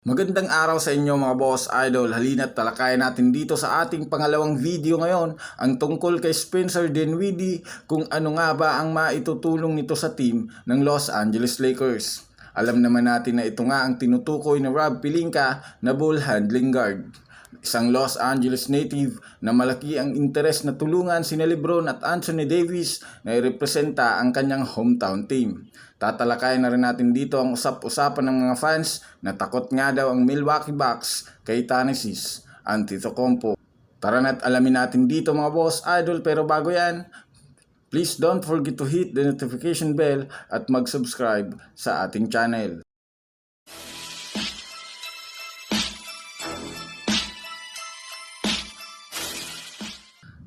Magandang araw sa inyo mga boss idol. Halina't talakayan natin dito sa ating pangalawang video ngayon ang tungkol kay Spencer Dinwiddie kung ano nga ba ang maitutulong nito sa team ng Los Angeles Lakers. Alam naman natin na ito nga ang tinutukoy ni Rob Pelinka na ball handling guard. Isang Los Angeles native na malaki ang interes na tulungan sina LeBron at Anthony Davis na irepresenta ang kanyang hometown team. Tatalakayan na rin natin dito ang usap-usapan ng mga fans na takot nga daw ang Milwaukee Bucks kay Thanasis Antetokounmpo. Tara na't alamin natin dito mga boss idol, pero bago yan, please don't forget to hit the notification bell at mag-subscribe sa ating channel.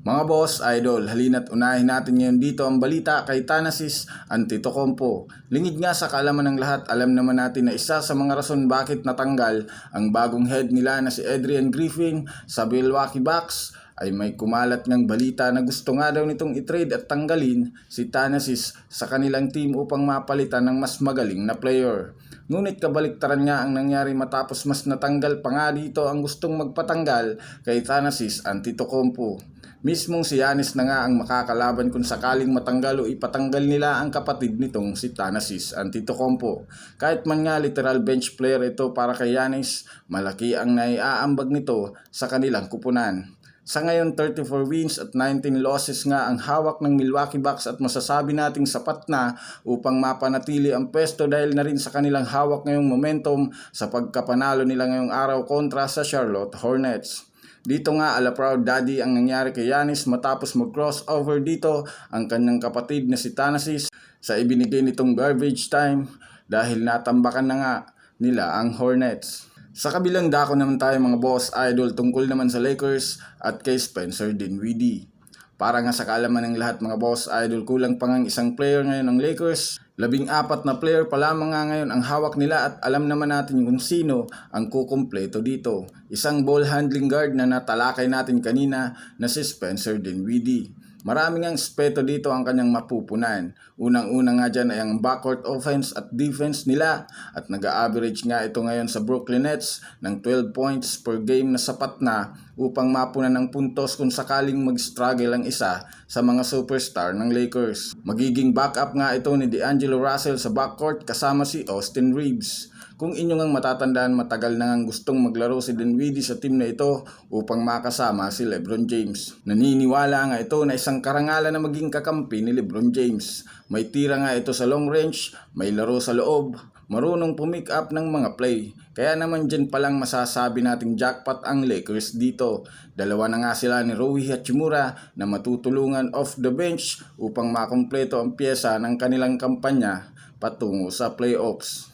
Mga boss idol, halina't unahin natin ngayon dito ang balita kay Thanasis Antetokounmpo. Lingid nga sa kaalaman ng lahat, alam naman natin na isa sa mga rason bakit natanggal ang bagong head nila na si Adrian Griffin sa Milwaukee Bucks ay may kumalat ng balita na gusto nga daw nitong i-trade at tanggalin si Thanasis sa kanilang team upang mapalitan ng mas magaling na player. Ngunit kabaliktaran nga ang nangyari matapos mas natanggal pa nga dito ang gustong magpatanggal kay Thanasis Antetokounmpo. Mismong si Giannis na nga ang makakalaban kung sakaling matanggal o ipatanggal nila ang kapatid nitong si Thanasis Antetokounmpo. Kahit man nga literal bench player ito para kay Giannis, malaki ang naiaambag nito sa kanilang kupunan. Sa ngayon 34 wins at 19 losses nga ang hawak ng Milwaukee Bucks at masasabi nating sapat na upang mapanatili ang pwesto dahil na rin sa kanilang hawak ngayong momentum sa pagkapanalo nila ngayong araw kontra sa Charlotte Hornets. Dito nga ala proud daddy ang nangyari kay Giannis matapos mag-crossover dito ang kanyang kapatid na si Thanasis sa ibinigay nitong garbage time dahil natambakan na nga nila ang Hornets. Sa kabilang dako naman tayo mga boss idol tungkol naman sa Lakers at kay Spencer Dinwiddie. Para nga sa kaalaman ng lahat mga boss idol, kulang pa ngang isang player ngayon ng Lakers. 14 na player pa lamang nga ngayon ang hawak nila at alam naman natin kung sino ang kukumpleto dito. Isang ball handling guard na natalakay natin kanina na si Spencer Dinwiddie. Marami ngang aspeto dito ang kanyang mapupunan. Unang-una nga dyan ay ang backcourt offense at defense nila at nag-average nga ito ngayon sa Brooklyn Nets ng 12 points per game na sapat na upang mapunan ng puntos kung sakaling mag-struggle ang isa sa mga superstar ng Lakers. Magiging backup nga ito ni D'Angelo Russell sa backcourt kasama si Austin Reeves. Kung inyo ngang matatandaan, matagal na ngang gustong maglaro si Dinwiddie sa team na ito upang makasama si LeBron James. Naniniwala nga ito na isang karangalan na maging kakampi ni LeBron James. May tira nga ito sa long range, may laro sa loob, marunong pumick up ng mga play. Kaya naman dyan palang masasabi nating jackpot ang Lakers dito. Dalawa na nga sila ni Rui Hachimura na matutulungan off the bench upang makumpleto ang pyesa ng kanilang kampanya patungo sa playoffs.